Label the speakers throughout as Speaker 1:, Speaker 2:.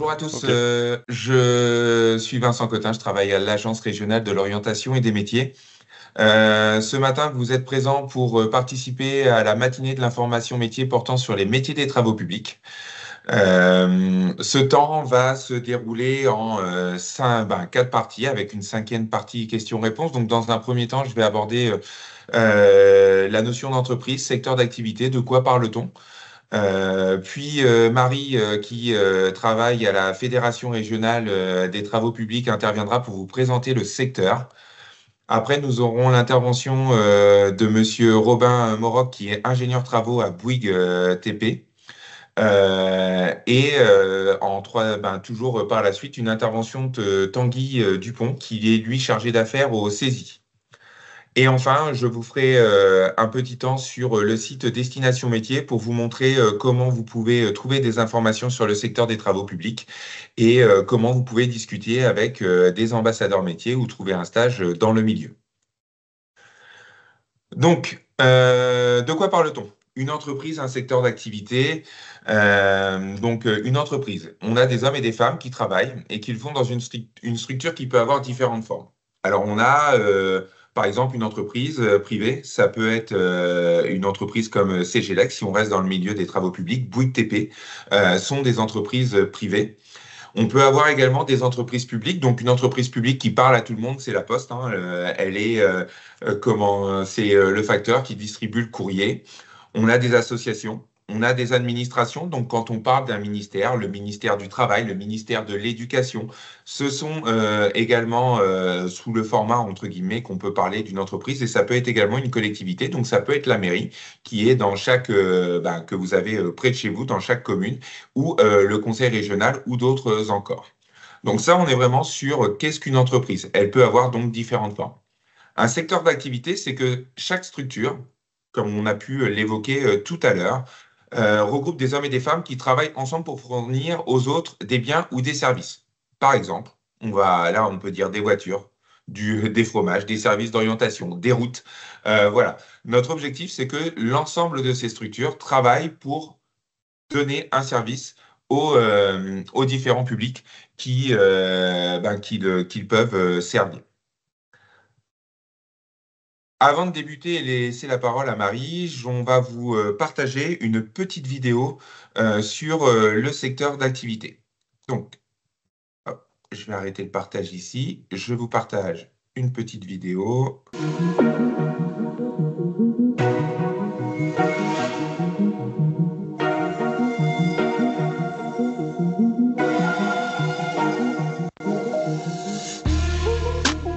Speaker 1: Bonjour à tous,
Speaker 2: Ok.
Speaker 1: je suis Vincent Cotin, je travaille à l'Agence régionale de l'orientation et des métiers. Ce matin, vous êtes présents pour participer à la matinée de l'information métier portant sur les métiers des travaux publics. Ce temps va se dérouler en quatre parties avec une cinquième partie questions-réponses. Donc, dans un premier temps, je vais aborder la notion d'entreprise, secteur d'activité, de quoi parle-t-on? Puis Marie, qui travaille à la Fédération régionale des travaux publics, interviendra pour vous présenter le secteur. Après, nous aurons l'intervention de Monsieur Robin Moroc, qui est ingénieur travaux à Bouygues TP. Toujours par la suite, une intervention de Tanguy Dupont, qui est lui chargé d'affaires au CESI. Et enfin, je vous ferai un petit temps sur le site Destination Métier pour vous montrer comment vous pouvez trouver des informations sur le secteur des travaux publics et comment vous pouvez discuter avec des ambassadeurs métiers ou trouver un stage dans le milieu. Donc, de quoi parle-t-on? Une entreprise, un secteur d'activité. Une entreprise, on a des hommes et des femmes qui travaillent et qui le font dans une structure qui peut avoir différentes formes. Alors, on a, par exemple, une entreprise privée. Ça peut être une entreprise comme CGLEC, si on reste dans le milieu des travaux publics. Bouygues TP sont des entreprises privées. On peut avoir également des entreprises publiques. Donc, une entreprise publique qui parle à tout le monde, c'est la Poste, hein. C'est le facteur qui distribue le courrier. On a des associations, on a des administrations. Donc, quand on parle d'un ministère, le ministère du Travail, le ministère de l'Éducation, ce sont également sous le format, entre guillemets, qu'on peut parler d'une entreprise. Et ça peut être également une collectivité. Donc, ça peut être la mairie qui est dans que vous avez près de chez vous, dans chaque commune, ou le conseil régional ou d'autres encore. Donc, ça, on est vraiment sur qu'est-ce qu'une entreprise. Elle peut avoir donc différentes formes. Un secteur d'activité, c'est que chaque structure, comme on a pu l'évoquer tout à l'heure, regroupe des hommes et des femmes qui travaillent ensemble pour fournir aux autres des biens ou des services. Par exemple, on peut dire des voitures, des fromages, des services d'orientation, des routes. Voilà. Notre objectif, c'est que l'ensemble de ces structures travaillent pour donner un service aux différents publics qu'ils peuvent servir. Avant de débuter et laisser la parole à Marie, on va vous partager une petite vidéo sur le secteur d'activité. Donc, hop, je vais arrêter le partage ici. Je vous partage une petite vidéo.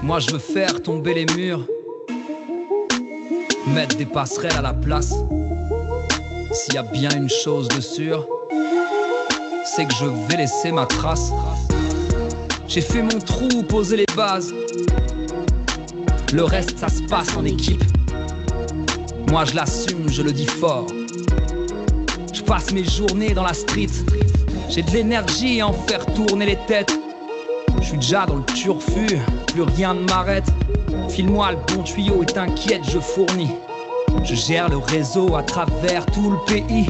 Speaker 3: Moi je veux faire tomber les murs, mettre des passerelles à la place. S'il y a bien une chose de sûre, c'est que je vais laisser ma trace. J'ai fait mon trou, posé les bases. Le reste ça se passe en équipe. Moi je l'assume, je le dis fort. Je passe mes journées dans la street. J'ai de l'énergie à en faire tourner les têtes. Je suis déjà dans le turfu, plus rien ne m'arrête. File-moi le bon tuyau et t'inquiète, je fournis. Je gère le réseau à travers tout le pays.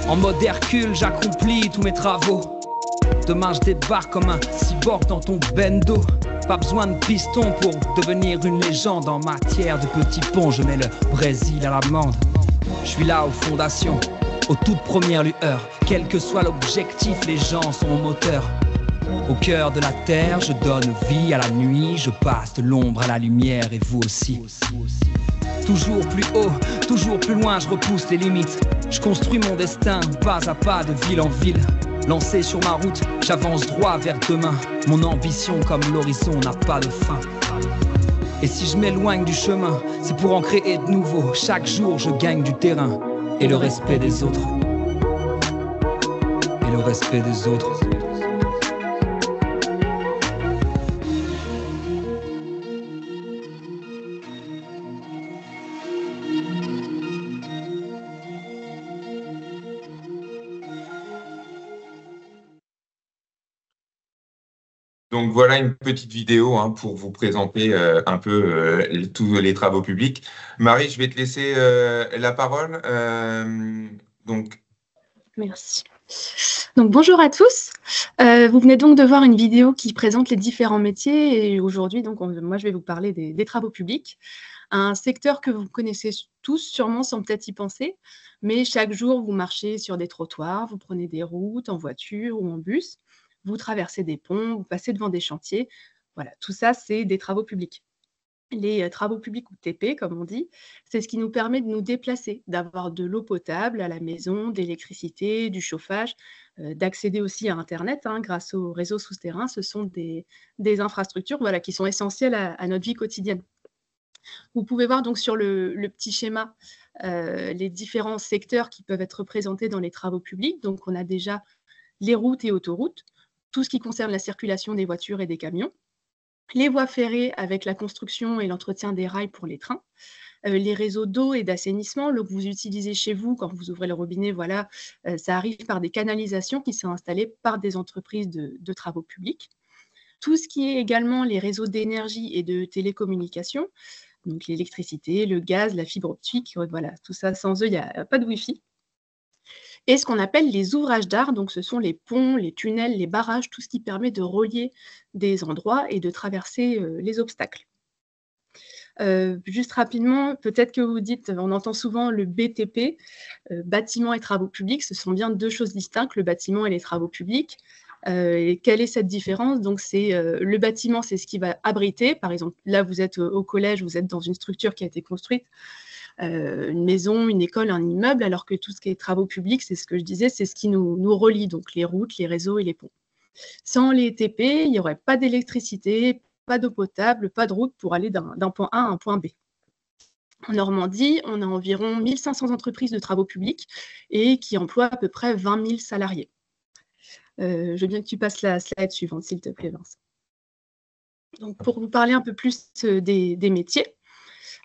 Speaker 3: En mode Hercule, j'accomplis tous mes travaux. Demain je débarque comme un cyborg dans ton bendo. Pas besoin de piston pour devenir une légende. En matière de petits ponts, je mets le Brésil à l'amende. Je suis là aux fondations, aux toutes premières lueurs. Quel que soit l'objectif, les gens sont mon moteur. Au cœur de la terre, je donne vie à la nuit. Je passe de l'ombre à la lumière et vous aussi. Toujours plus haut, toujours plus loin, je repousse les limites. Je construis mon destin, pas à pas, de ville en ville. Lancé sur ma route, j'avance droit vers demain. Mon ambition comme l'horizon n'a pas de fin. Et si je m'éloigne du chemin, c'est pour en créer de nouveaux. Chaque jour, je gagne du terrain et le respect des autres. Et le respect des autres.
Speaker 1: Donc voilà une petite vidéo pour vous présenter un peu tous les travaux publics. Marie, je vais te laisser la parole. Donc,
Speaker 4: Merci.
Speaker 2: Donc bonjour à tous. Vous venez donc de voir une vidéo qui présente les différents métiers et aujourd'hui donc moi je vais vous parler des travaux publics. Un secteur que vous connaissez tous sûrement sans peut-être y penser, mais chaque jour vous marchez sur des trottoirs, vous prenez des routes en voiture ou en bus, vous traversez des ponts, vous passez devant des chantiers. Voilà, tout ça c'est des travaux publics. Les travaux publics ou TP, comme on dit, c'est ce qui nous permet de nous déplacer, d'avoir de l'eau potable à la maison, de l'électricité, du chauffage, d'accéder aussi à internet, hein, grâce aux réseaux souterrains. Ce sont des infrastructures, voilà, qui sont essentielles à notre vie quotidienne. Vous pouvez voir donc sur le petit schéma, les différents secteurs qui peuvent être représentés dans les travaux publics. Donc on a déjà les routes et autoroutes, tout ce qui concerne la circulation des voitures et des camions. Les voies ferrées avec la construction et l'entretien des rails pour les trains, les réseaux d'eau et d'assainissement, l'eau que vous utilisez chez vous quand vous ouvrez le robinet, voilà, ça arrive par des canalisations qui sont installées par des entreprises de travaux publics. Tout ce qui est également les réseaux d'énergie et de télécommunications, donc l'électricité, le gaz, la fibre optique, voilà, tout ça, sans eux, il n'y a pas de Wi-Fi. Et ce qu'on appelle les ouvrages d'art, donc ce sont les ponts, les tunnels, les barrages, tout ce qui permet de relier des endroits et de traverser les obstacles. Juste rapidement, peut-être que vous dites, on entend souvent le BTP, bâtiments et travaux publics, ce sont bien deux choses distinctes, le bâtiment et les travaux publics. Et quelle est cette différence? Donc c'est le bâtiment, c'est ce qui va abriter. Par exemple, là vous êtes au collège, vous êtes dans une structure qui a été construite, une maison, une école, un immeuble, alors que tout ce qui est travaux publics, c'est ce que je disais, c'est ce qui nous relie, donc les routes, les réseaux et les ponts. Sans les TP, il n'y aurait pas d'électricité, pas d'eau potable, pas de route pour aller d'un point A à un point B. En Normandie, on a environ 1500 entreprises de travaux publics et qui emploient à peu près 20 000 salariés. Je veux bien que tu passes la slide suivante, s'il te plaît, Vincent. Donc, pour vous parler un peu plus des métiers,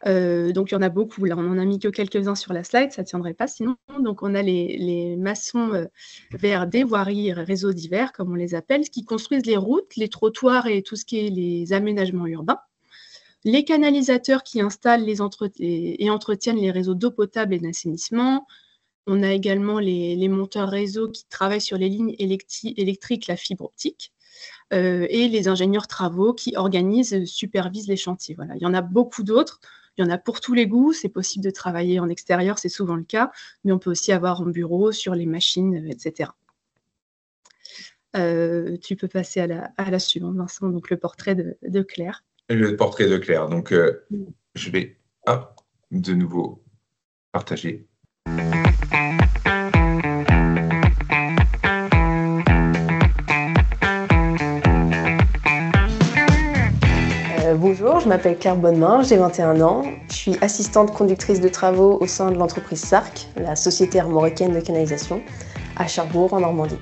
Speaker 2: donc il y en a beaucoup, là on n'en a mis que quelques-uns sur la slide, ça ne tiendrait pas sinon. Donc on a les maçons VRD, voiries réseaux divers, comme on les appelle, qui construisent les routes, les trottoirs et tout ce qui est les aménagements urbains. Les canalisateurs qui installent et entretiennent les réseaux d'eau potable et d'assainissement. On a également les monteurs réseau qui travaillent sur les lignes électriques, la fibre optique. Et les ingénieurs travaux qui organisent, supervisent les chantiers. Voilà. Il y en a beaucoup d'autres. Il y en a pour tous les goûts. C'est possible de travailler en extérieur, c'est souvent le cas, mais on peut aussi avoir en bureau, sur les machines, etc. Tu peux passer à la suivante, Vincent, donc le portrait de Claire.
Speaker 1: Le portrait de Claire. Donc, je vais de nouveau partager.
Speaker 4: Bonjour, je m'appelle Claire Bonnemain, j'ai 21 ans. Je suis assistante conductrice de travaux au sein de l'entreprise SARC, la société armoricaine de canalisation, à Cherbourg, en Normandie.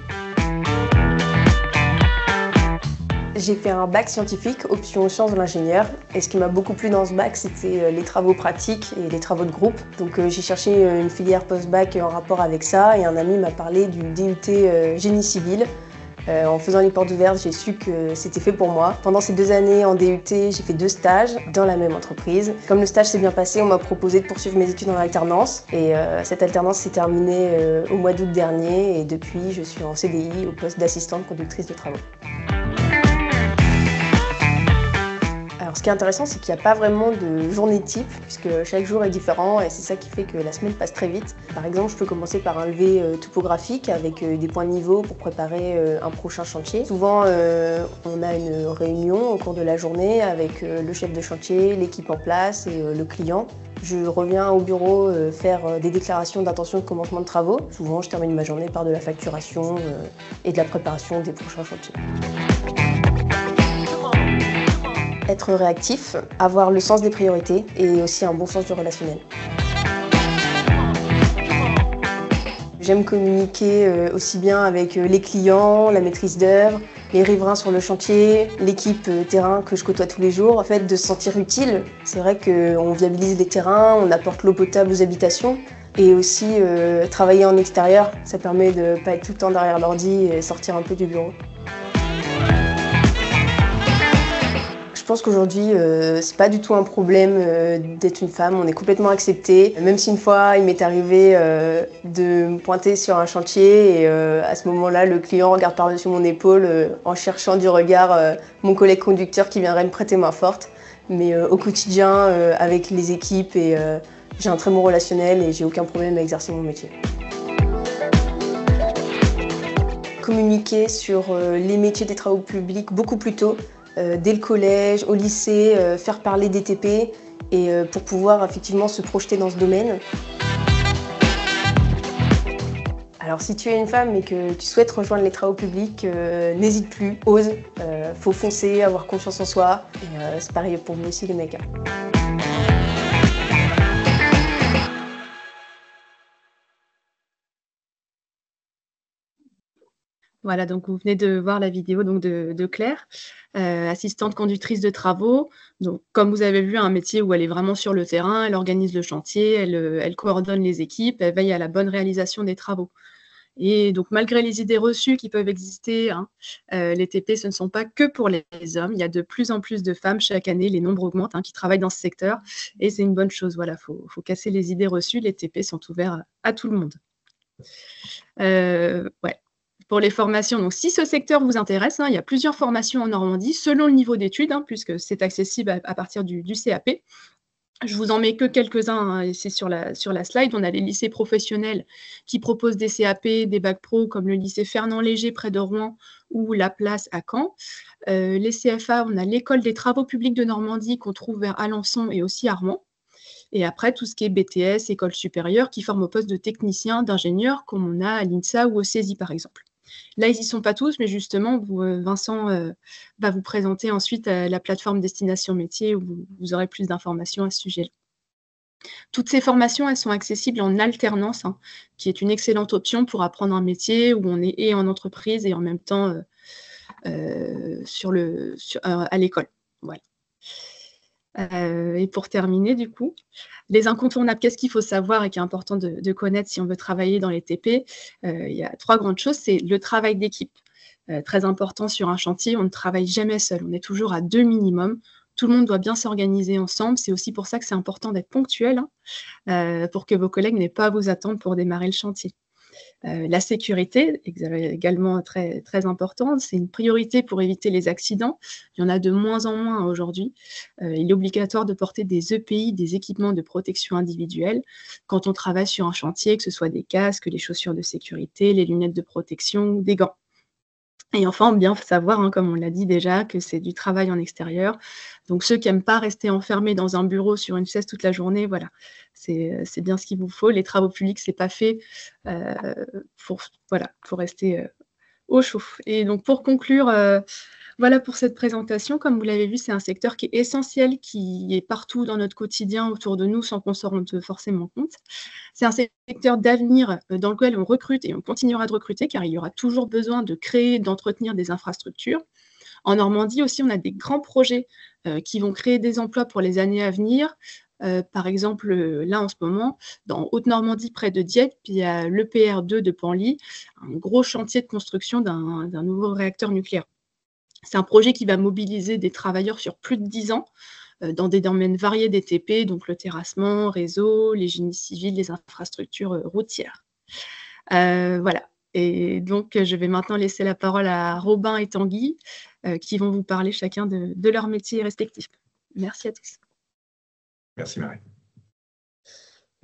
Speaker 4: J'ai fait un bac scientifique, option sciences de l'ingénieur. Et ce qui m'a beaucoup plu dans ce bac, c'était les travaux pratiques et les travaux de groupe. Donc j'ai cherché une filière post-bac en rapport avec ça et un ami m'a parlé du DUT génie civil. En faisant les portes ouvertes, j'ai su que c'était fait pour moi. Pendant ces 2 années en DUT, j'ai fait 2 stages dans la même entreprise. Comme le stage s'est bien passé, on m'a proposé de poursuivre mes études en alternance. Et cette alternance s'est terminée au mois d'août dernier. Et depuis, je suis en CDI au poste d'assistante conductrice de travaux. Alors, ce qui est intéressant, c'est qu'il n'y a pas vraiment de journée type, puisque chaque jour est différent et c'est ça qui fait que la semaine passe très vite. Par exemple, je peux commencer par un lever topographique avec des points de niveau pour préparer un prochain chantier. Souvent, on a une réunion au cours de la journée avec le chef de chantier, l'équipe en place et le client. Je reviens au bureau faire des déclarations d'intention de commencement de travaux. Souvent, je termine ma journée par de la facturation et de la préparation des prochains chantiers. Être réactif, avoir le sens des priorités et aussi un bon sens du relationnel. J'aime communiquer aussi bien avec les clients, la maîtrise d'œuvre, les riverains sur le chantier, l'équipe terrain que je côtoie tous les jours. En fait, de se sentir utile. C'est vrai qu'on viabilise les terrains, on apporte l'eau potable aux habitations et aussi travailler en extérieur. Ça permet de ne pas être tout le temps derrière l'ordi et sortir un peu du bureau. Je pense qu'aujourd'hui, c'est pas du tout un problème d'être une femme. On est complètement accepté. Même si une fois, il m'est arrivé de me pointer sur un chantier et à ce moment-là, le client regarde par-dessus mon épaule en cherchant du regard mon collègue conducteur qui viendrait me prêter main forte. Mais au quotidien, avec les équipes, j'ai un très bon relationnel et j'ai aucun problème à exercer mon métier. Communiquer sur les métiers des travaux publics beaucoup plus tôt, dès le collège, au lycée, faire parler des TP et pour pouvoir effectivement se projeter dans ce domaine. Alors si tu es une femme et que tu souhaites rejoindre les travaux publics, n'hésite plus, ose, faut foncer, avoir confiance en soi et c'est pareil pour vous aussi les mecs.
Speaker 2: Voilà, donc vous venez de voir la vidéo donc de Claire, assistante conductrice de travaux. Donc, comme vous avez vu, un métier où elle est vraiment sur le terrain, elle organise le chantier, elle coordonne les équipes, elle veille à la bonne réalisation des travaux. Et donc, malgré les idées reçues qui peuvent exister, hein, les TP, ce ne sont pas que pour les hommes. Il y a de plus en plus de femmes chaque année, les nombres augmentent, hein, qui travaillent dans ce secteur. Et c'est une bonne chose. Voilà, faut casser les idées reçues. Les TP sont ouverts à tout le monde. Ouais. Pour les formations, donc si ce secteur vous intéresse, hein, il y a plusieurs formations en Normandie selon le niveau d'études, hein, puisque c'est accessible à partir du CAP. Je vous en mets que quelques-uns, hein, ici sur la slide. On a les lycées professionnels qui proposent des CAP, des bacs pro, comme le lycée Fernand Léger près de Rouen ou La Place à Caen. Les CFA, on a l'école des travaux publics de Normandie qu'on trouve vers Alençon et aussi à Rouen. Et après, tout ce qui est BTS, école supérieure, qui forme au poste de technicien, d'ingénieur, comme on a à l'INSA ou au CESI, par exemple. Là, ils n'y sont pas tous, mais justement, Vincent va vous présenter ensuite la plateforme Destination Métiers où vous aurez plus d'informations à ce sujet-là. Toutes ces formations, elles sont accessibles en alternance, hein, qui est une excellente option pour apprendre un métier où on est et en entreprise et en même temps à l'école. Voilà. Et pour terminer, du coup, les incontournables, qu'est-ce qu'il faut savoir et qui est important de connaître si on veut travailler dans les TP? Il y a 3 grandes choses. C'est le travail d'équipe. Très important sur un chantier, on ne travaille jamais seul. On est toujours à 2 minimum. Tout le monde doit bien s'organiser ensemble. C'est aussi pour ça que c'est important d'être ponctuel, hein, pour que vos collègues n'aient pas à vous attendre pour démarrer le chantier. La sécurité, également très, très importante, c'est une priorité pour éviter les accidents. Il y en a de moins en moins aujourd'hui. Il est obligatoire de porter des EPI, des équipements de protection individuelle, quand on travaille sur un chantier, que ce soit des casques, les chaussures de sécurité, les lunettes de protection ou des gants. Et enfin, bien savoir, hein, comme on l'a dit déjà, que c'est du travail en extérieur. Donc, ceux qui n'aiment pas rester enfermés dans un bureau sur une chaise toute la journée, voilà, c'est bien ce qu'il vous faut. Les travaux publics, ce n'est pas fait pour rester au chaud. Et donc, pour conclure, voilà pour cette présentation. Comme vous l'avez vu, c'est un secteur qui est essentiel, qui est partout dans notre quotidien autour de nous sans qu'on s'en rende forcément compte. C'est un secteur d'avenir dans lequel on recrute et on continuera de recruter car il y aura toujours besoin de créer, d'entretenir des infrastructures. En Normandie aussi, on a des grands projets qui vont créer des emplois pour les années à venir. Par exemple, là en ce moment, dans Haute-Normandie, près de Dieppe, il y a l'EPR2 de Panly, un gros chantier de construction d'un nouveau réacteur nucléaire. C'est un projet qui va mobiliser des travailleurs sur plus de 10 ans dans des domaines variés des TP, donc le terrassement, réseau, les génies civils, les infrastructures routières. Voilà. Et donc, je vais maintenant laisser la parole à Robin et Tanguy, qui vont vous parler chacun de leur métier respectif. Merci à tous.
Speaker 1: Merci Marie.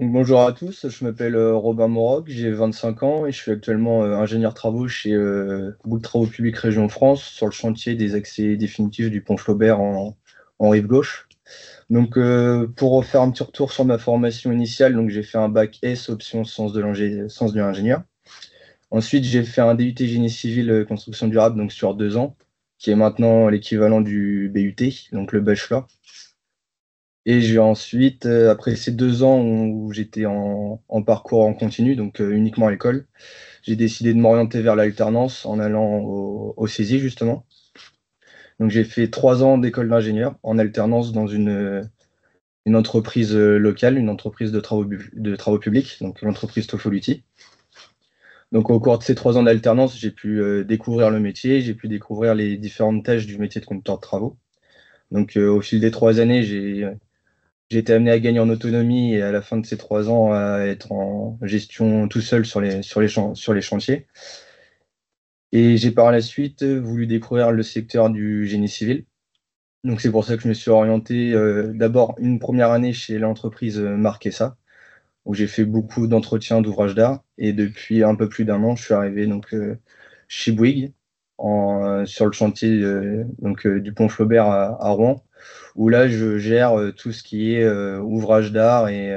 Speaker 5: Donc, bonjour à tous, je m'appelle Robin Moroc, j'ai 25 ans et je suis actuellement ingénieur travaux chez Bouygues Travaux Publics Région France sur le chantier des accès définitifs du pont Flaubert en rive gauche. Donc pour faire un petit retour sur ma formation initiale, donc j'ai fait un bac S option sens de l'ingénieur. Ensuite j'ai fait un DUT génie civil construction durable donc sur 2 ans, qui est maintenant l'équivalent du BUT, donc le bachelor. Et j'ai ensuite, après ces 2 ans où j'étais en parcours en continu, donc uniquement à l'école, j'ai décidé de m'orienter vers l'alternance en allant au CESI justement. Donc j'ai fait 3 ans d'école d'ingénieur en alternance dans une entreprise locale, une entreprise de travaux publics, donc l'entreprise Tofoluti. Donc au cours de ces 3 ans d'alternance, j'ai pu découvrir le métier, j'ai pu découvrir les différentes tâches du métier de conducteur de travaux. Donc, au fil des 3 années, j'ai été amené à gagner en autonomie et à la fin de ces 3 ans, à être en gestion tout seul sur les chantiers. Et j'ai par la suite voulu découvrir le secteur du génie civil. Donc, c'est pour ça que je me suis orienté d'abord une première année chez l'entreprise Marquesa, où j'ai fait beaucoup d'entretiens d'ouvrages d'art. Et depuis un peu plus d'1 an, je suis arrivé donc, chez Bouygues, sur le chantier du pont Flaubert à Rouen, où là, je gère tout ce qui est ouvrage d'art et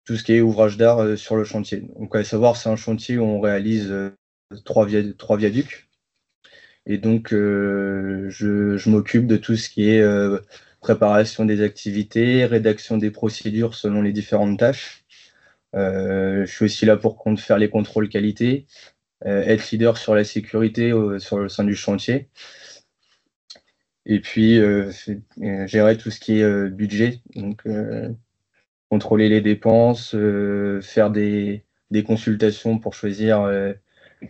Speaker 5: tout ce qui est ouvrage d'art sur le chantier. Donc, à savoir, c'est un chantier où on réalise 3 viaducs. Et donc, je m'occupe de tout ce qui est préparation des activités, rédaction des procédures selon les différentes tâches. Je suis aussi là pour faire les contrôles qualité, être leader sur la sécurité sur le sein du chantier. Et puis, gérer tout ce qui est budget, donc contrôler les dépenses, faire des consultations pour choisir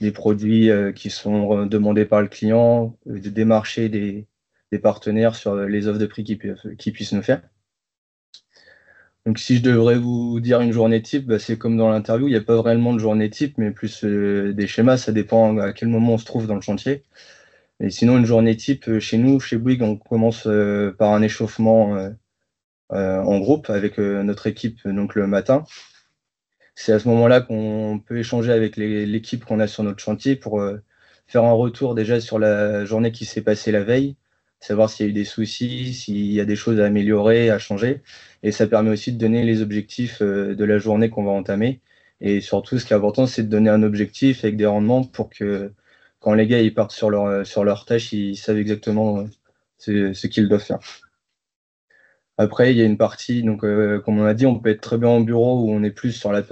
Speaker 5: des produits qui sont demandés par le client, de démarcher des partenaires sur les offres de prix qu'ils puissent nous faire. Donc, si je devrais vous dire une journée type, bah, c'est comme dans l'interview, il n'y a pas vraiment de journée type, mais plus des schémas, ça dépend à quel moment on se trouve dans le chantier. Et sinon, une journée type, chez nous, chez Bouygues, on commence par un échauffement en groupe avec notre équipe donc le matin. C'est à ce moment-là qu'on peut échanger avec l'équipe qu'on a sur notre chantier pour faire un retour déjà sur la journée qui s'est passée la veille, savoir s'il y a eu des soucis, s'il y a des choses à améliorer, à changer. Et ça permet aussi de donner les objectifs de la journée qu'on va entamer. Et surtout, ce qui est important, c'est de donner un objectif avec des rendements pour que quand les gars ils partent sur leur tâche, ils savent exactement ce qu'ils doivent faire. Après, il y a une partie, donc comme on a dit, on peut être très bien en bureau où on est plus sur la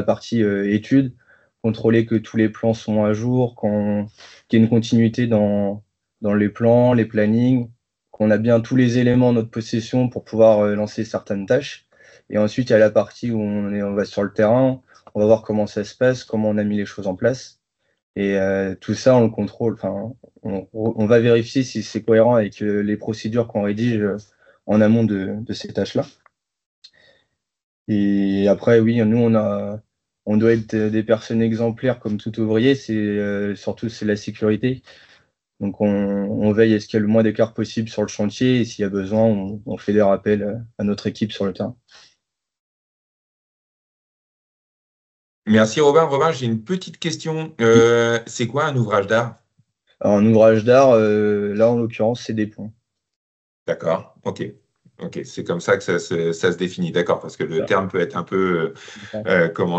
Speaker 5: partie études, contrôler que tous les plans sont à jour, qu'il y ait une continuité dans les plans, les plannings, qu'on a bien tous les éléments en notre possession pour pouvoir lancer certaines tâches. Et ensuite, il y a la partie où on va sur le terrain, on va voir comment ça se passe, comment on a mis les choses en place. Et tout ça, on le contrôle. Enfin, on va vérifier si c'est cohérent avec les procédures qu'on rédige en amont de ces tâches-là. Et après, oui, nous, on doit être des personnes exemplaires comme tout ouvrier. Surtout, c'est la sécurité. Donc, on veille à ce qu'il y ait le moins d'écart possible sur le chantier. Et s'il y a besoin, on fait des rappels à notre équipe sur le terrain.
Speaker 1: Merci Robin. Robin, j'ai une petite question. C'est quoi un ouvrage d'art?
Speaker 5: Alors, un ouvrage d'art, là, en l'occurrence, c'est des ponts.
Speaker 1: D'accord, ok. C'est comme ça que ça se définit, d'accord, parce que le terme peut être un peu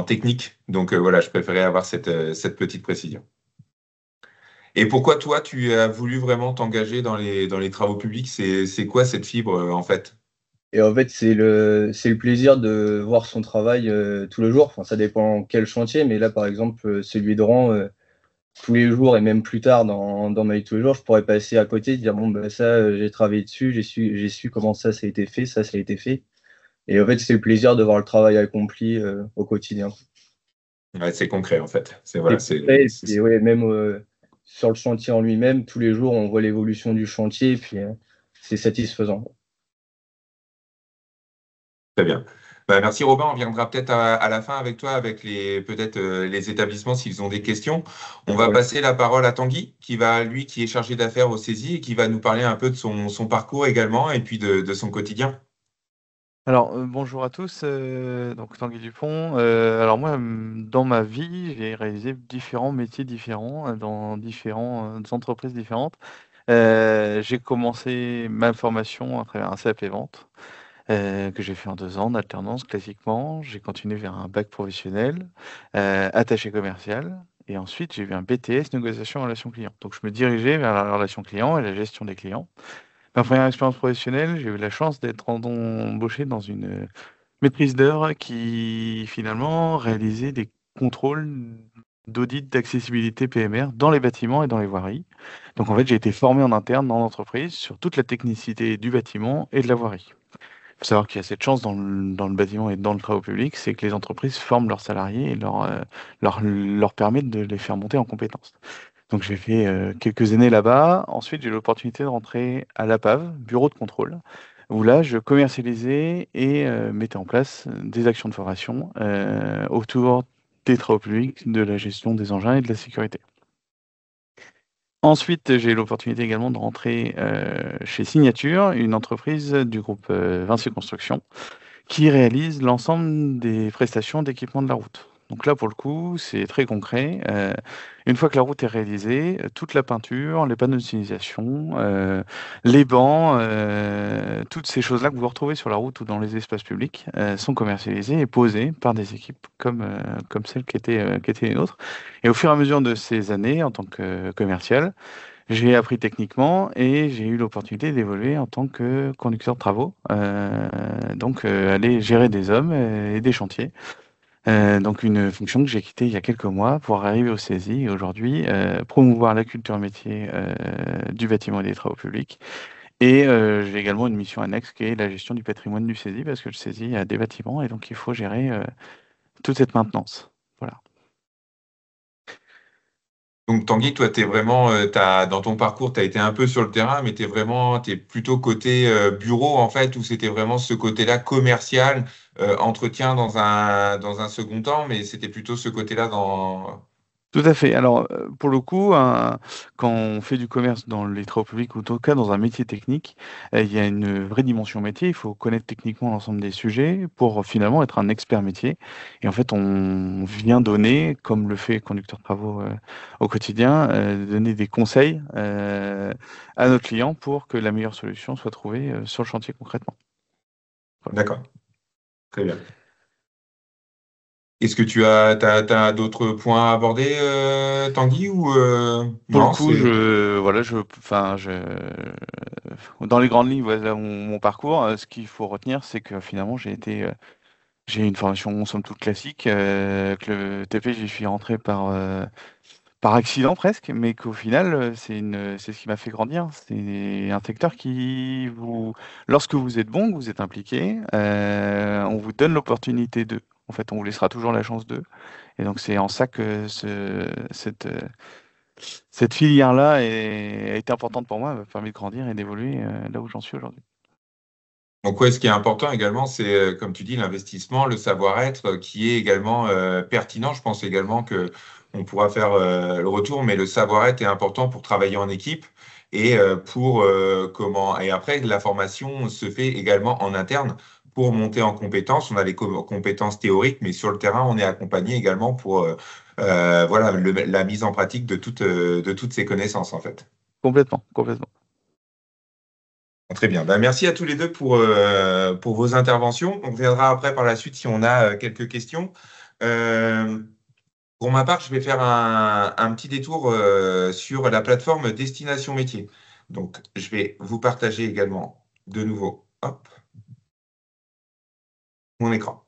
Speaker 1: technique. Donc voilà, je préférais avoir cette petite précision. Et pourquoi toi, tu as voulu vraiment t'engager dans les travaux publics? C'est quoi cette fibre en fait?
Speaker 5: Et en fait, c'est le plaisir de voir son travail tous les jours. Enfin, ça dépend quel chantier, mais là, par exemple, celui de Rouen, tous les jours et même plus tard dans ma vie de tous les jours, je pourrais passer à côté et dire bon, bah, ça, j'ai travaillé dessus, j'ai su comment ça a été fait, ça a été fait. Et en fait, c'est le plaisir de voir le travail accompli au quotidien.
Speaker 1: Ouais, c'est concret en fait.
Speaker 5: Ouais, même sur le chantier en lui-même, tous les jours, on voit l'évolution du chantier et puis c'est satisfaisant.
Speaker 1: Très bien. Bah, merci Robin, on viendra peut-être à la fin avec toi, avec peut-être les établissements s'ils ont des questions. On va passer la parole à Tanguy, qui est chargé d'affaires au CESI et qui va nous parler un peu de son parcours également et puis de son quotidien.
Speaker 6: Alors, bonjour à tous, donc Tanguy Dupont. Alors moi, dans ma vie, j'ai réalisé différents métiers différents dans différentes entreprises différentes. J'ai commencé ma formation à travers un CAP Vente que j'ai fait en 2 ans d'alternance classiquement. J'ai continué vers un bac professionnel, attaché commercial et ensuite j'ai eu un BTS négociation relation client. Donc je me dirigeais vers la relation client et la gestion des clients. Ma première expérience professionnelle, j'ai eu la chance d'être embauché dans une maîtrise d'œuvre qui finalement réalisait des contrôles d'audit d'accessibilité PMR dans les bâtiments et dans les voiries. Donc en fait, j'ai été formé en interne dans l'entreprise sur toute la technicité du bâtiment et de la voirie. Il faut savoir qu'il y a cette chance dans le bâtiment et dans le travaux public, c'est que les entreprises forment leurs salariés et leur permettent de les faire monter en compétences. Donc j'ai fait quelques années là-bas. Ensuite, j'ai eu l'opportunité de rentrer à l'APAV, bureau de contrôle, où là, je commercialisais et mettais en place des actions de formation autour des travaux publics, de la gestion des engins et de la sécurité. Ensuite, j'ai eu l'opportunité également de rentrer chez Signature, une entreprise du groupe Vinci Construction, qui réalise l'ensemble des prestations d'équipement de la route. Donc là, pour le coup, c'est très concret. Une fois que la route est réalisée, toute la peinture, les panneaux de signalisation, les bancs, toutes ces choses-là que vous retrouvez sur la route ou dans les espaces publics sont commercialisées et posées par des équipes comme celles qui étaient les nôtres. Et au fur et à mesure de ces années, en tant que commercial, j'ai appris techniquement et j'ai eu l'opportunité d'évoluer en tant que conducteur de travaux, donc aller gérer des hommes et des chantiers. Donc une fonction que j'ai quittée il y a quelques mois pour arriver au CESI et aujourd'hui promouvoir la culture métier du bâtiment et des travaux publics. Et j'ai également une mission annexe qui est la gestion du patrimoine du CESI parce que le CESI a des bâtiments et donc il faut gérer toute cette maintenance. Voilà.
Speaker 1: Donc Tanguy, toi, dans ton parcours, tu as été un peu sur le terrain, mais t'es plutôt côté bureau, en fait, où c'était vraiment ce côté-là commercial, entretien dans un second temps, mais c'était plutôt ce côté-là
Speaker 6: Tout à fait. Alors, pour le coup, quand on fait du commerce dans les travaux publics ou en tout cas dans un métier technique, il y a une vraie dimension métier. Il faut connaître techniquement l'ensemble des sujets pour finalement être un expert métier. Et en fait, on vient donner, comme le fait conducteur de travaux au quotidien, donner des conseils à nos clients pour que la meilleure solution soit trouvée sur le chantier concrètement. Voilà.
Speaker 1: D'accord, très bien. Est-ce que t'as d'autres points à aborder, Tanguy, ou
Speaker 6: Pour le
Speaker 1: non,
Speaker 6: coup, dans les grandes lignes, voilà mon parcours. Ce qu'il faut retenir, c'est que finalement, j'ai une formation somme toute classique, que le TP, j'y suis rentré par accident presque, mais qu'au final, c'est ce qui m'a fait grandir. C'est un secteur lorsque vous êtes bon, que vous êtes impliqué, on vous donne l'opportunité de. En fait, on vous laissera toujours la chance de. Et donc, c'est en ça que cette filière-là a été importante pour moi, elle m'a permis de grandir et d'évoluer là où j'en suis aujourd'hui.
Speaker 1: Donc, ouais, ce qui est important également, c'est, comme tu dis, l'investissement, le savoir-être qui est également pertinent. Je pense également que on pourra faire le retour, mais le savoir-être est important pour travailler en équipe et et après, la formation se fait également en interne pour monter en compétences. On a les compétences théoriques, mais sur le terrain, on est accompagné également pour voilà, la mise en pratique de toutes ces connaissances, en fait.
Speaker 6: Complètement, complètement.
Speaker 1: Très bien. Merci à tous les deux pour vos interventions. On reviendra après par la suite si on a quelques questions. Pour ma part, je vais faire un petit détour sur la plateforme Destination Métier. Donc, je vais vous partager également de nouveau mon écran.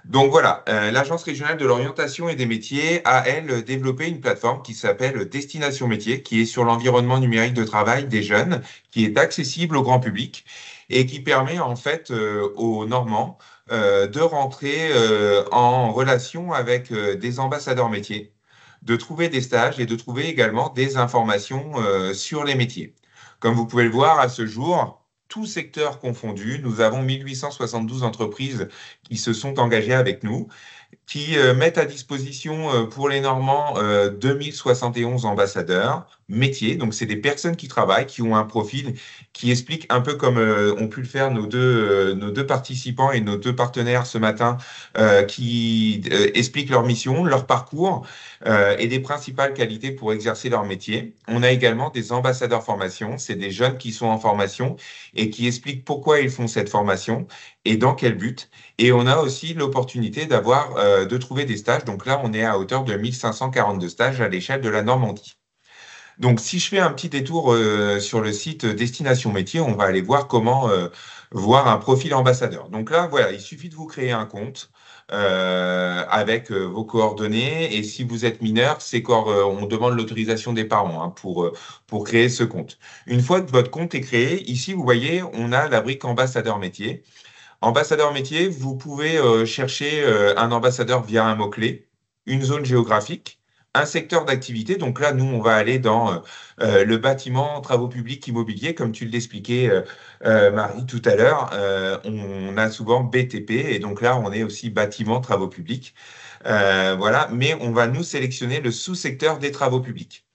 Speaker 1: Donc voilà, l'Agence régionale de l'orientation et des métiers a, elle, développé une plateforme qui s'appelle Destination Métiers, qui est sur l'environnement numérique de travail des jeunes, qui est accessible au grand public et qui permet en fait aux Normands de rentrer en relation avec des ambassadeurs métiers, de trouver des stages et de trouver également des informations sur les métiers. Comme vous pouvez le voir à ce jour, tous secteurs confondus, nous avons 1872 entreprises qui se sont engagées avec nous, qui mettent à disposition pour les Normands 2071 ambassadeurs métiers. Donc, c'est des personnes qui travaillent, qui ont un profil qui explique un peu comme ont pu le faire nos deux participants et nos deux partenaires ce matin, qui expliquent leur mission, leur parcours et des principales qualités pour exercer leur métier. On a également des ambassadeurs formation. C'est des jeunes qui sont en formation et qui expliquent pourquoi ils font cette formation et dans quel but. Et on a aussi l'opportunité de trouver des stages. Donc là, on est à hauteur de 1542 stages à l'échelle de la Normandie. Donc, si je fais un petit détour sur le site Destination Métier, on va aller voir comment voir un profil ambassadeur. Donc là, voilà, il suffit de vous créer un compte avec vos coordonnées. Et si vous êtes mineur, on demande l'autorisation des parents pour créer ce compte. Une fois que votre compte est créé, ici, vous voyez, on a la brique ambassadeur métier. Ambassadeur métier, vous pouvez chercher un ambassadeur via un mot-clé, une zone géographique, un secteur d'activité. Donc là, nous, on va aller dans le bâtiment, travaux publics, immobilier, comme tu l'expliquais, Marie, tout à l'heure. On a souvent BTP, et donc là, on est aussi bâtiment, travaux publics. Voilà, mais on va nous sélectionner le sous-secteur des travaux publics.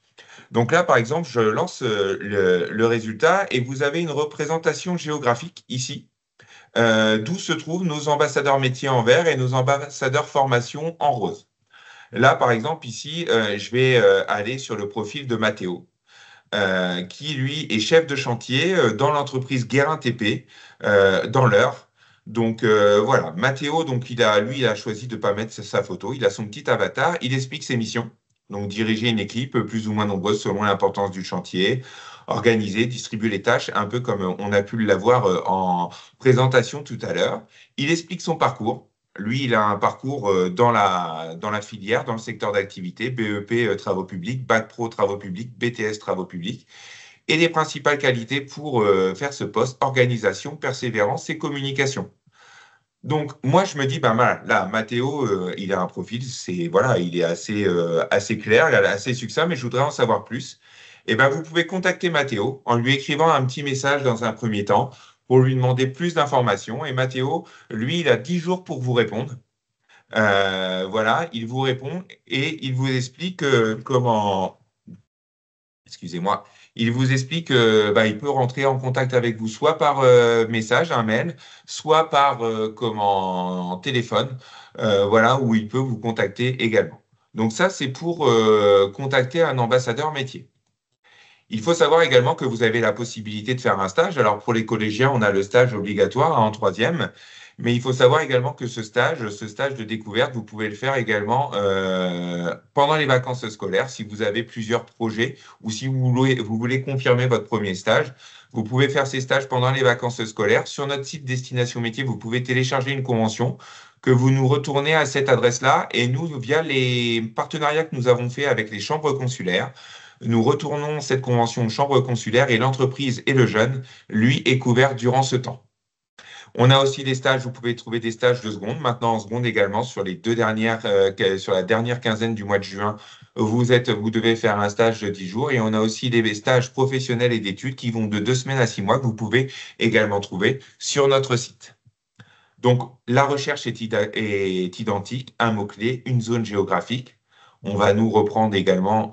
Speaker 1: Donc là, par exemple, je lance le résultat et vous avez une représentation géographique ici, d'où se trouvent nos ambassadeurs métiers en vert et nos ambassadeurs formation en rose. Là, par exemple, ici, je vais aller sur le profil de Mathéo, qui, lui, est chef de chantier dans l'entreprise Guérin TP, dans l'Eure. Donc, voilà, Mathéo, donc, il a choisi de ne pas mettre sa photo. Il a son petit avatar. Il explique ses missions. Donc, diriger une équipe plus ou moins nombreuse selon l'importance du chantier, organiser, distribuer les tâches, un peu comme on a pu l'avoir en présentation tout à l'heure. Il explique son parcours. Lui, il a un parcours dans la filière, dans le secteur d'activité, BEP travaux publics, Bac Pro travaux publics, BTS travaux publics, et les principales qualités pour faire ce poste, organisation, persévérance et communication. Donc, moi, je me dis, ben, là, Mathéo, il a un profil, voilà, il est assez clair, il est assez succinct, mais je voudrais en savoir plus. Et ben, vous pouvez contacter Mathéo en lui écrivant un petit message dans un premier temps pour lui demander plus d'informations. Et Mathéo, lui, il a 10 jours pour vous répondre. Voilà, il vous répond et il vous explique comment. Excusez-moi. Il vous explique il peut rentrer en contact avec vous soit par message, un mail, soit par téléphone, voilà, où il peut vous contacter également. Donc ça, c'est pour contacter un ambassadeur métier. Il faut savoir également que vous avez la possibilité de faire un stage. Alors pour les collégiens, on a le stage obligatoire en troisième, mais il faut savoir également que ce stage de découverte, vous pouvez le faire également pendant les vacances scolaires. Si vous avez plusieurs projets ou si vous voulez confirmer votre premier stage, vous pouvez faire ces stages pendant les vacances scolaires. Sur notre site Destination Métier, vous pouvez télécharger une convention que vous nous retournez à cette adresse-là et nous, via les partenariats que nous avons faits avec les chambres consulaires, nous retournons cette convention aux chambres consulaires et l'entreprise et le jeune, lui, est couvert durant ce temps. On a aussi des stages, vous pouvez trouver des stages de seconde. Maintenant, en seconde également, sur la dernière quinzaine du mois de juin, vous devez faire un stage de 10 jours. Et on a aussi des stages professionnels et d'études qui vont de 2 semaines à 6 mois que vous pouvez également trouver sur notre site. Donc, la recherche est identique, un mot-clé, une zone géographique. On va nous reprendre également,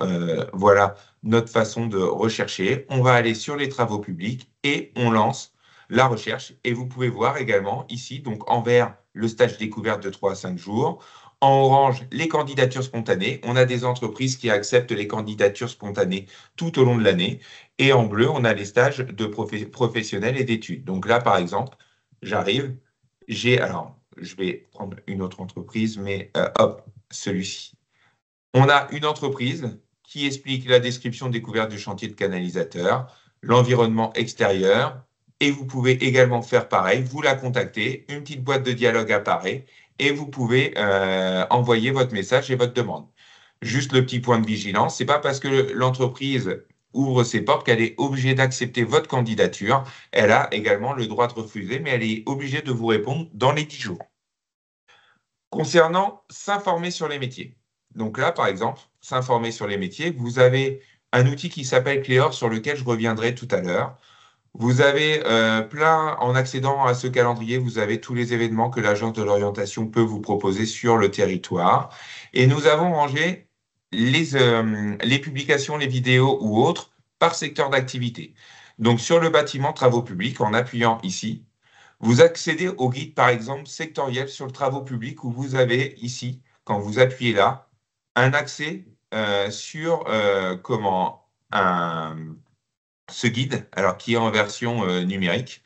Speaker 1: voilà, notre façon de rechercher. On va aller sur les travaux publics et on lance la recherche. Et vous pouvez voir également ici, donc en vert, le stage découverte de 3 à 5 jours. En orange, les candidatures spontanées. On a des entreprises qui acceptent les candidatures spontanées tout au long de l'année. Et en bleu, on a les stages de professionnels et d'études. Donc là, par exemple, j'arrive. Alors, je vais prendre une autre entreprise, mais hop, celui-ci. On a une entreprise qui explique la description découverte du chantier de canalisateur, l'environnement extérieur, et vous pouvez également faire pareil, vous la contactez, une petite boîte de dialogue apparaît, et vous pouvez envoyer votre message et votre demande. Juste le petit point de vigilance, c'est pas parce que l'entreprise ouvre ses portes qu'elle est obligée d'accepter votre candidature. Elle a également le droit de refuser, mais elle est obligée de vous répondre dans les 10 jours. Concernant s'informer sur les métiers. Donc là, par exemple, s'informer sur les métiers, vous avez un outil qui s'appelle Cléor sur lequel je reviendrai tout à l'heure. Vous avez en accédant à ce calendrier, vous avez tous les événements que l'agence de l'orientation peut vous proposer sur le territoire. Et nous avons rangé les publications, les vidéos ou autres par secteur d'activité. Donc sur le bâtiment travaux publics, en appuyant ici, vous accédez au guide, par exemple, sectoriel sur le travaux publics où vous avez ici, quand vous appuyez là, un accès sur ce guide, alors qui est en version numérique,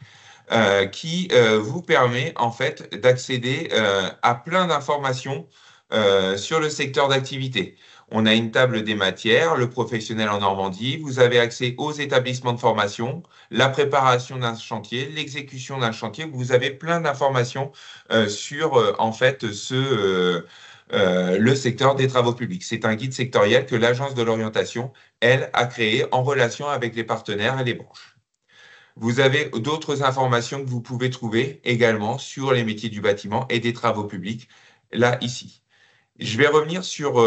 Speaker 1: qui vous permet en fait d'accéder à plein d'informations sur le secteur d'activité. On a une table des matières, le professionnel en Normandie, vous avez accès aux établissements de formation, la préparation d'un chantier, l'exécution d'un chantier, vous avez plein d'informations sur en fait le secteur des travaux publics. C'est un guide sectoriel que l'agence de l'orientation, elle, a créé en relation avec les partenaires et les branches. Vous avez d'autres informations que vous pouvez trouver également sur les métiers du bâtiment et des travaux publics, là, ici. Je vais revenir sur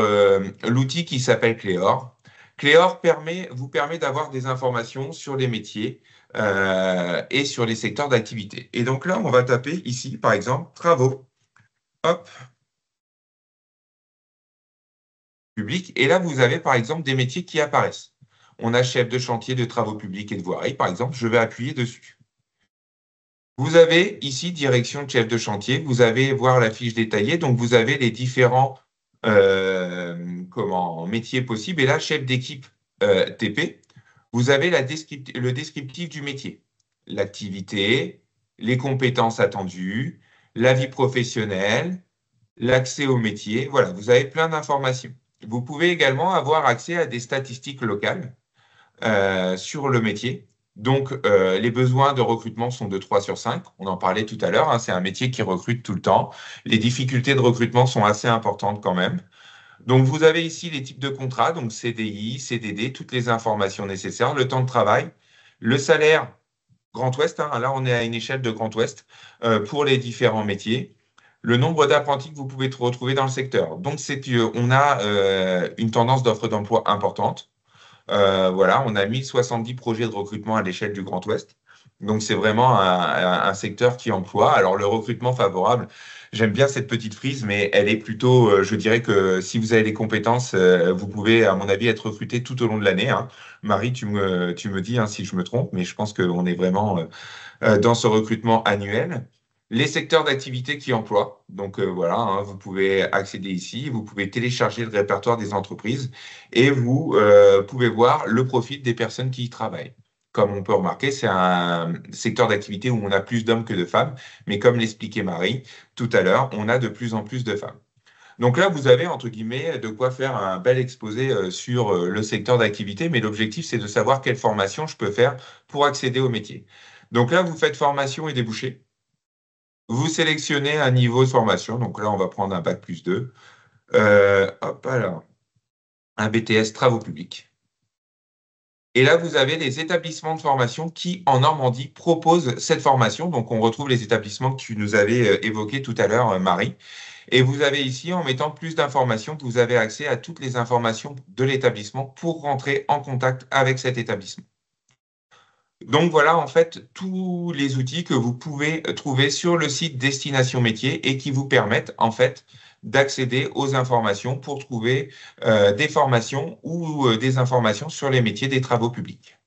Speaker 1: l'outil qui s'appelle Cléor. Cléor vous permet d'avoir des informations sur les métiers et sur les secteurs d'activité. Et donc là, on va taper ici, par exemple, travaux. Hop. Public. Et là, vous avez, par exemple, des métiers qui apparaissent. On a chef de chantier de travaux publics et de voirie, par exemple. Je vais appuyer dessus. Vous avez ici direction de chef de chantier. Vous avez voir la fiche détaillée. Donc, vous avez les différents métiers possibles. Et là, chef d'équipe TP, vous avez le descriptif du métier. L'activité, les compétences attendues, la vie professionnelle, l'accès au métier. Voilà, vous avez plein d'informations. Vous pouvez également avoir accès à des statistiques locales sur le métier. Donc, les besoins de recrutement sont de 3 sur 5. On en parlait tout à l'heure, hein, c'est un métier qui recrute tout le temps. Les difficultés de recrutement sont assez importantes quand même. Donc, vous avez ici les types de contrats, donc CDI, CDD, toutes les informations nécessaires, le temps de travail, le salaire Grand Ouest, hein, là on est à une échelle de Grand Ouest pour les différents métiers. Le nombre d'apprentis que vous pouvez retrouver dans le secteur. Donc, on a une tendance d'offre d'emploi importante. Voilà, on a 1070 projets de recrutement à l'échelle du Grand Ouest. Donc, c'est vraiment un secteur qui emploie. Alors, le recrutement favorable, j'aime bien cette petite frise, mais elle est plutôt, je dirais que si vous avez les compétences, vous pouvez, à mon avis, être recruté tout au long de l'année, hein. Marie, tu me dis hein, si je me trompe, mais je pense qu'on est vraiment dans ce recrutement annuel. Les secteurs d'activité qui emploient. Donc, voilà, hein, vous pouvez accéder ici, vous pouvez télécharger le répertoire des entreprises et vous pouvez voir le profil des personnes qui y travaillent. Comme on peut remarquer, c'est un secteur d'activité où on a plus d'hommes que de femmes, mais comme l'expliquait Marie tout à l'heure, on a de plus en plus de femmes. Donc là, vous avez, entre guillemets, de quoi faire un bel exposé sur le secteur d'activité, mais l'objectif, c'est de savoir quelle formation je peux faire pour accéder au métier. Donc là, vous faites formation et débouchés. Vous sélectionnez un niveau de formation. Donc là, on va prendre un bac+2. Hop, alors. Un BTS travaux publics. Et là, vous avez les établissements de formation qui, en Normandie, proposent cette formation. Donc, on retrouve les établissements que tu nous avais évoqués tout à l'heure, Marie. Et vous avez ici, en mettant plus d'informations, vous avez accès à toutes les informations de l'établissement pour rentrer en contact avec cet établissement. Donc voilà, en fait, tous les outils que vous pouvez trouver sur le site Destination Métiers et qui vous permettent, en fait, d'accéder aux informations pour trouver des formations ou des informations sur les métiers des travaux publics.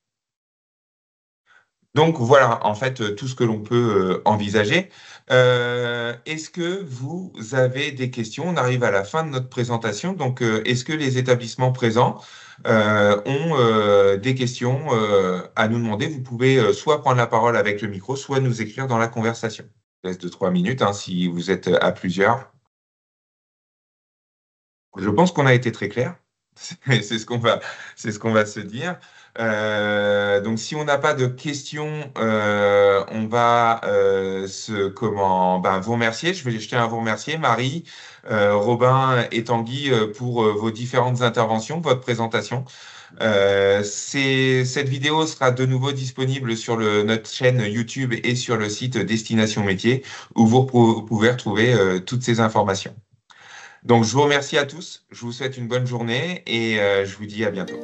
Speaker 1: Donc voilà, en fait, tout ce que l'on peut envisager. Est-ce que vous avez des questions? On arrive à la fin de notre présentation. Donc, est-ce que les établissements présents ont des questions à nous demander? Vous pouvez soit prendre la parole avec le micro, soit nous écrire dans la conversation. Je laisse 2-3 minutes hein, si vous êtes à plusieurs. Je pense qu'on a été très clair. C'est ce qu'on va se dire. Donc, si on n'a pas de questions, on va vous remercier. Je vais jeter un vous remercier, Marie, Robin et Tanguy, pour vos différentes interventions, votre présentation. Cette vidéo sera de nouveau disponible sur notre chaîne YouTube et sur le site Destination Métiers, où vous pouvez retrouver toutes ces informations. Donc, je vous remercie à tous. Je vous souhaite une bonne journée et je vous dis à bientôt.